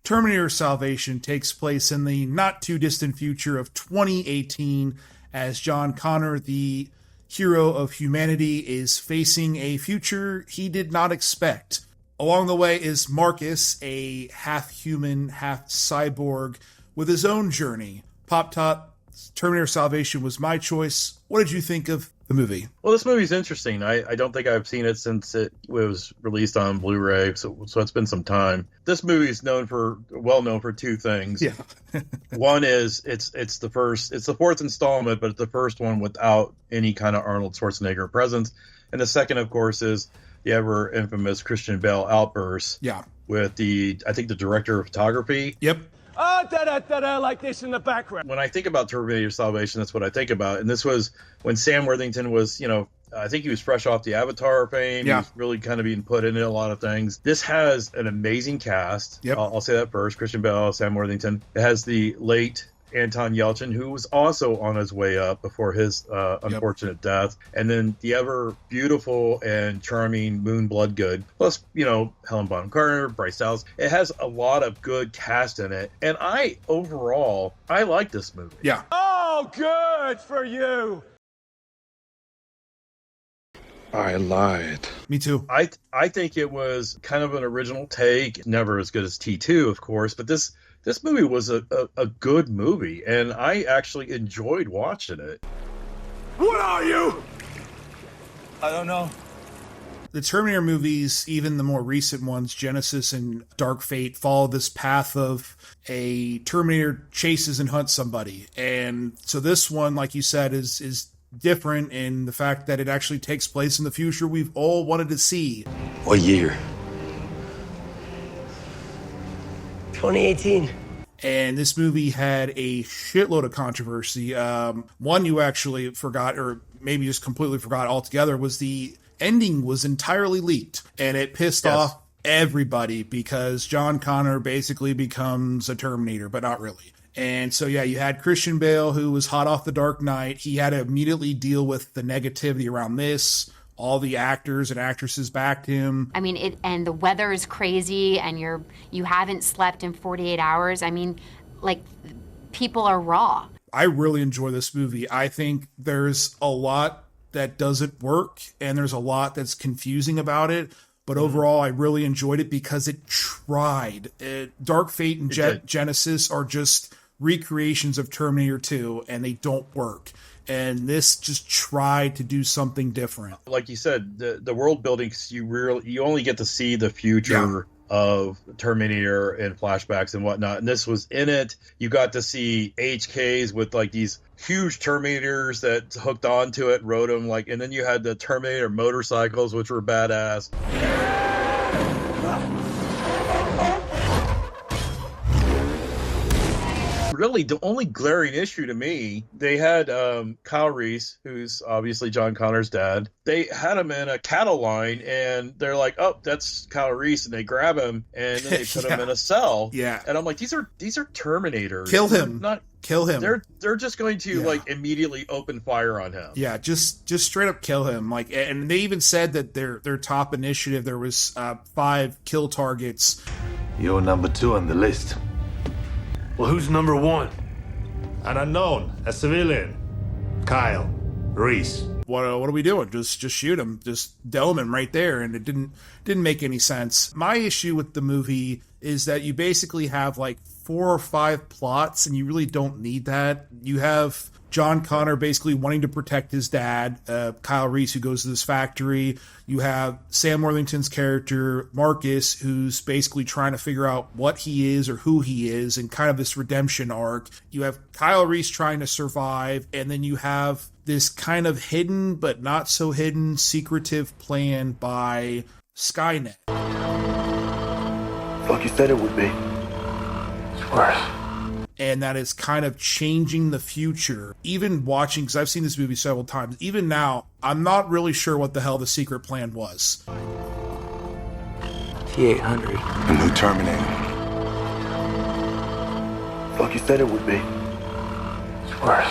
Terminator Salvation takes place in the not-too-distant future of 2018 as John Connor, the hero of humanity, is facing a future he did not expect. Along the way is Marcus, a half-human, half-cyborg, with his own journey. Pop-Tot, Terminator Salvation was my choice. What did you think of the movie? Well, this movie's interesting. I don't think I've seen it since it was released on Blu-ray, so it's been some time. This movie is well known for two things. Yeah. One is it's the fourth installment, but it's the first one without any kind of Arnold Schwarzenegger presence. And the second, of course, is the ever infamous Christian Bale outburst. Yeah. With the director of photography. Yep. Like this in the background. When I think about Terminator Salvation, that's what I think about. And this was when Sam Worthington was, I think he was fresh off the Avatar fame. Yeah. He was really kind of being put into a lot of things. This has an amazing cast. Yep. I'll say that first. Christian Bale, Sam Worthington. It has the late Anton Yelchin, who was also on his way up before his unfortunate death. And then the ever beautiful and charming Moon Bloodgood. Plus, Helen Bonham Carter, Bryce Dallas. It has a lot of good cast in it. And I like this movie. Yeah. Oh, good for you. I lied. Me too. I think it was kind of an original take. Never as good as T2, of course, but this movie was a good movie, and I actually enjoyed watching it. What are you? I don't know. The Terminator movies, even the more recent ones, Genesis and Dark Fate, follow this path of a Terminator chases and hunts somebody. And so this one, like you said, is different in the fact that it actually takes place in the future we've all wanted to see. What year? 2018. And this movie had a shitload of controversy. One you actually forgot, or maybe just completely forgot altogether, was the ending was entirely leaked. And it pissed off everybody because John Connor basically becomes a Terminator, but not really. And so, yeah, you had Christian Bale, who was hot off the Dark Knight. He had to immediately deal with the negativity around this. All the actors and actresses backed him. I mean, and the weather is crazy, and you haven't slept in 48 hours. I mean, like, people are raw. I really enjoy this movie. I think there's a lot that doesn't work, and there's a lot that's confusing about it. But overall, I really enjoyed it because it tried. Dark Fate and Genesis are just recreations of Terminator 2, and they don't work. And this just tried to do something different. Like you said, the world building, you only get to see the future of Terminator and flashbacks and whatnot. And this was in it. You got to see HKs with like these huge Terminators that hooked onto it, rode them and then you had the Terminator motorcycles, which were badass. Really, the only glaring issue to me, they had Kyle Reese, who's obviously John Connor's dad. They had him in a cattle line, and they're like, "Oh, that's Kyle Reese," and they grab him, and then they put him in a cell. Yeah, and I'm like, "These are Terminators. Kill him, kill him." They're just going to immediately open fire on him. Yeah, just straight up kill him. And they even said that their top initiative there was 5 kill targets. You're number 2 on the list. Well, who's number 1? An unknown, a civilian. Kyle Reese. What are we doing? Just shoot him. Just dome him right there. And it didn't make any sense. My issue with the movie is that you basically have 4 or 5 plots, and you really don't need that. You have John Connor basically wanting to protect his dad, Kyle Reese, who goes to this factory. You have Sam Worthington's character, Marcus, who's basically trying to figure out what he is or who he is, and kind of this redemption arc. You have Kyle Reese trying to survive, and then you have this kind of hidden but not so hidden secretive plan by Skynet. Fuck you said it would be. It's worse. And that is kind of changing the future. Even watching, because I've seen this movie several times, even now, I'm not really sure what the hell the secret plan was. T-800. A new Terminator. Fuck you said it would be. It's worse.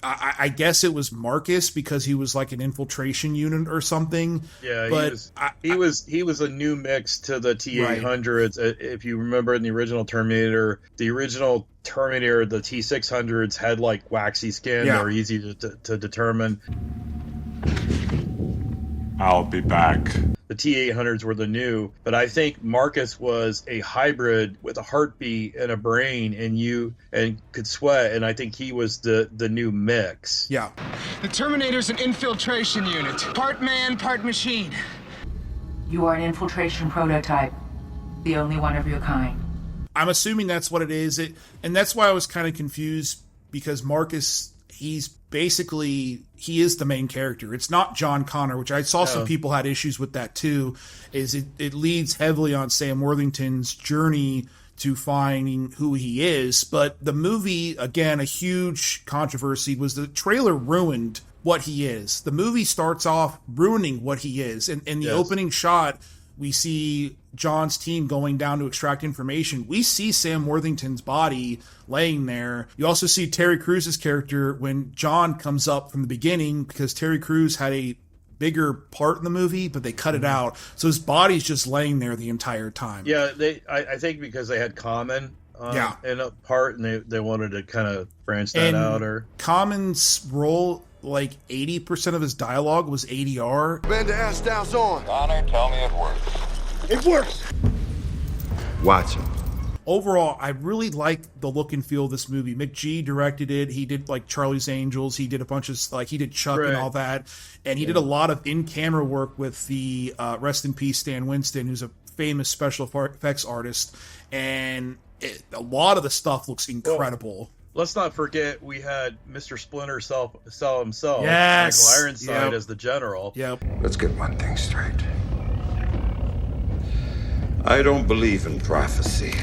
I I guess it was Marcus because he was like an infiltration unit or something. Yeah, but he was a new mix to the T-800s. If you remember in the original Terminator, the T-600s had like waxy skin. Yeah. They were easy to determine. I'll be back. The T-800s were the new, but I think Marcus was a hybrid with a heartbeat and a brain and could sweat, and I think he was the new mix. Yeah. The Terminator's an infiltration unit. Part man, part machine. You are an infiltration prototype. The only one of your kind. I'm assuming that's what it is. And that's why I was kind of confused, because Marcus, he is the main character. It's not John Connor, which I saw some people had issues with that too, is it leads heavily on Sam Worthington's journey to finding who he is. But the movie, again, a huge controversy was the trailer ruined what he is. The movie starts off ruining what he is. And in the opening shot, we see John's team going down to extract information. We see Sam Worthington's body laying there. You also see Terry Crews's character when John comes up from the beginning, because Terry Crews had a bigger part in the movie, but they cut it out. So his body's just laying there the entire time. Yeah, I think because they had Common in a part, and they wanted to kind of branch that out. Or Common's role, like 80% of his dialogue was ADR. Bend the ass down on. Connor, tell me it works. It works. Watch him. Overall, I really like the look and feel of this movie. McG directed it. He did like Charlie's Angels. He did a bunch of he did Chuck and all that. And he did a lot of in-camera work with the rest in peace Stan Winston, who's a famous special effects artist. And a lot of the stuff looks incredible. Well, let's not forget we had Mr. Splinter Cell himself, yes, Michael Ironside as the general. Yep. Let's get one thing straight. I don't believe in prophecy.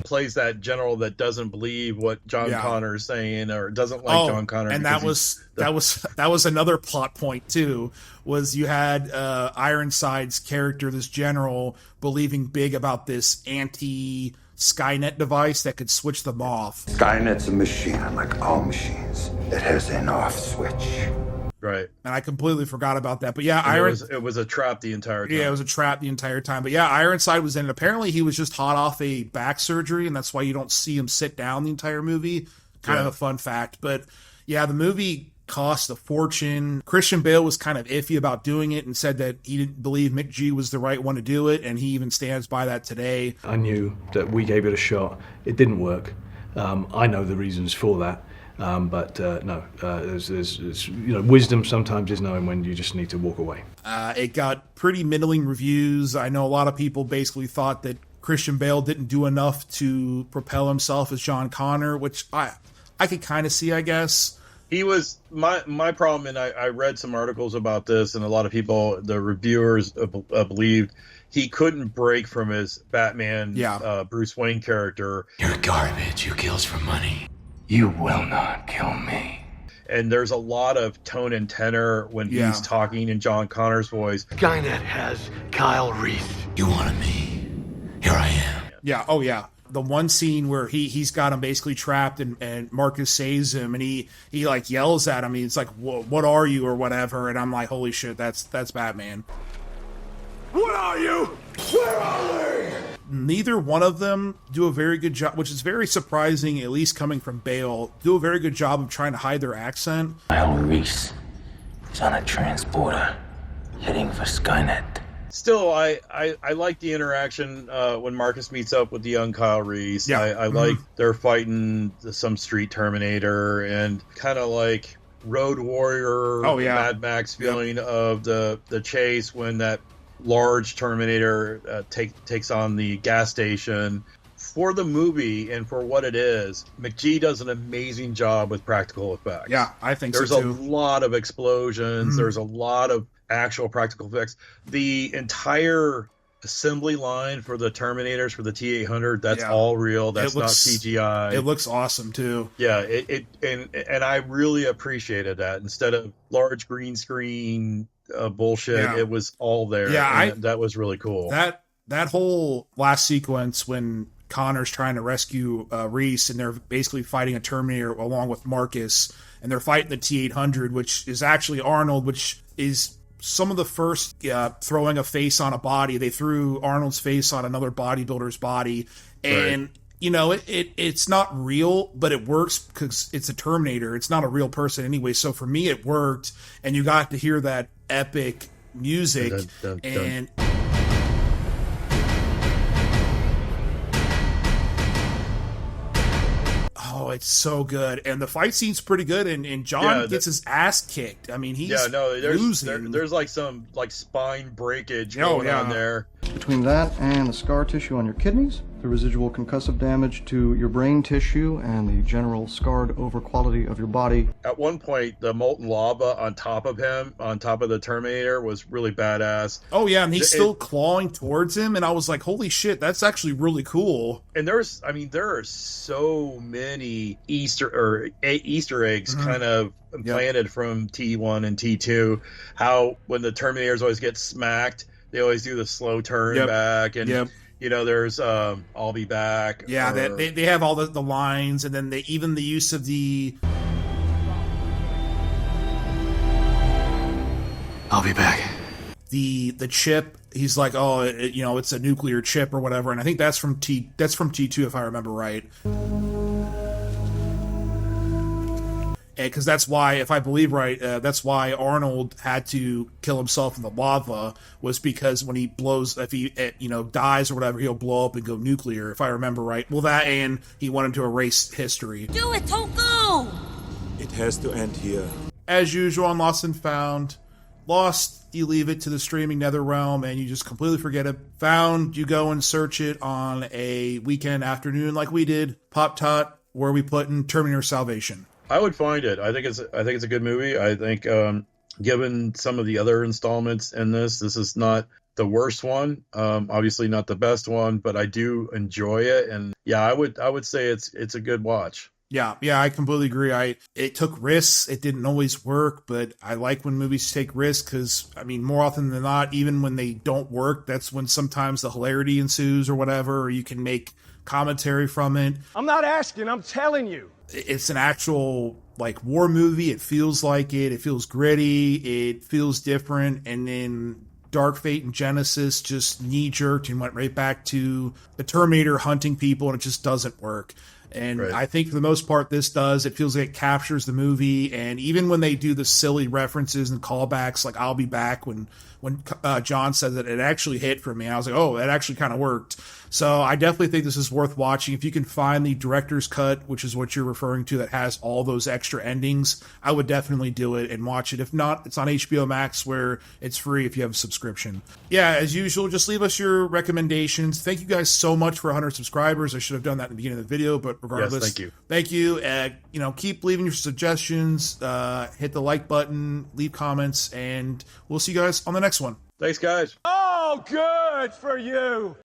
Plays that general that doesn't believe what John Connor is saying, or doesn't like John Connor. And that was another plot point too. Was you had Ironside's character, this general, believing big about this anti-Skynet device that could switch them off. Skynet's a machine, and like all machines, it has an off switch. Right. And I completely forgot about that. But yeah, it was a trap the entire time. Yeah, it was a trap the entire time. But yeah, Ironside was in it. Apparently he was just hot off a back surgery, and that's why you don't see him sit down the entire movie. Kind of a fun fact. But yeah, the movie cost a fortune. Christian Bale was kind of iffy about doing it and said that he didn't believe Mick G was the right one to do it, and he even stands by that today. I knew that we gave it a shot. It didn't work. I know the reasons for that. There's wisdom sometimes is knowing when you just need to walk away. It got pretty middling reviews. I know a lot of people basically thought that Christian Bale didn't do enough to propel himself as John Connor, which I could kind of see, I guess. He was my problem, and I read some articles about this, and a lot of people, the reviewers, believed he couldn't break from his Batman Bruce Wayne character. You're garbage who kills for money. You will not kill me. And there's a lot of tone and tenor when he's talking in John Connor's voice. Skynet has Kyle Reese. You wanted me. Here I am. Yeah, oh yeah. The one scene where he's got him basically trapped and Marcus saves him and he like yells at him. He's like, what are you or whatever? And I'm like, holy shit, that's Batman. What are you? Where are they? Neither one of them do a very good job, which is very surprising, at least coming from Bale, do a very good job of trying to hide their accent. Kyle Reese is on a transporter heading for Skynet. Still, I like the interaction when Marcus meets up with the young Kyle Reese. Yeah. I like they're fighting some street Terminator and kind of like Road Warrior, Mad Max feeling of the chase when that large Terminator takes on the gas station. For the movie and for what it is, McG does an amazing job with practical effects. Yeah, I think there's so too. There's a lot of explosions. There's a lot of actual practical effects. The entire assembly line for the Terminators for the T-800, that's all real. That's not CGI. It looks awesome too. Yeah, and I really appreciated that. Instead of large green screen bullshit, it was all there. Yeah, that was really cool. That whole last sequence when Connor's trying to rescue Reese, and they're basically fighting a Terminator along with Marcus, and they're fighting the T-800, which is actually Arnold, which is some of the first throwing a face on a body. They threw Arnold's face on another bodybuilder's body, and Right. you know, it's not real, but it works because it's a Terminator. It's not a real person anyway. So for me, it worked, and you got to hear that epic music, Dun, dun, dun. and oh, it's so good. And the fight scene's pretty good, and John gets his ass kicked. I mean, he's losing. There's like some spine breakage Oh, going yeah. on there. Between that and the scar tissue on your kidneys, the residual concussive damage to your brain tissue, and the general scarred over quality of your body. At one point, the molten lava on top of him, on top of the Terminator, was really badass. Oh yeah, and he's still clawing towards him, and I was like, holy shit, that's actually really cool. And there are so many Easter eggs kind of planted from T1 and T2. How when the Terminators always get smacked, they always do the slow turn back, and you know, there's I'll be back. Yeah, they have all the lines, and then even the use of the I'll be back. The chip. He's like, oh, it's a nuclear chip or whatever, and I think that's from T2 if I remember right. Because that's why, if I believe right, that's why Arnold had to kill himself in the lava, was because when he blows, if he dies or whatever, he'll blow up and go nuclear, if I remember right. Well, that, and he wanted to erase history. Do it, Toko! It has to end here. As usual on Lost and Found. Lost, you leave it to the streaming netherrealm and you just completely forget it. Found, you go and search it on a weekend afternoon like we did. Pop-tot, where we put in Terminator Salvation. I would find it. I think it's a good movie. I think given some of the other installments in this is not the worst one. Obviously not the best one, but I do enjoy it. And yeah, I would say it's a good watch. Yeah, I completely agree. It took risks. It didn't always work, but I like when movies take risks because, I mean, more often than not, even when they don't work, that's when sometimes the hilarity ensues or whatever, or you can make commentary from it. I'm not asking, I'm telling you. It's an actual, like, war movie. It feels like it. It feels gritty. It feels different. And then Dark Fate and Genesis just knee-jerked and went right back to the Terminator hunting people, and it just doesn't work. And right. I think for the most part, this does. It feels like it captures the movie. And even when they do the silly references and callbacks, like I'll be back, when John says it actually hit for me. I was like, oh, that actually kind of worked. So I definitely think this is worth watching. If you can find the director's cut, which is what you're referring to, that has all those extra endings, I would definitely do it and watch it. If not, it's on HBO Max, where it's free if you have a subscription. Yeah, as usual, just leave us your recommendations. Thank you guys so much for 100 subscribers. I should have done that in the beginning of the video, but regardless, yes, thank you. Keep leaving your suggestions, hit the like button, leave comments, and we'll see you guys on the next one. Thanks, guys. Oh, good for you.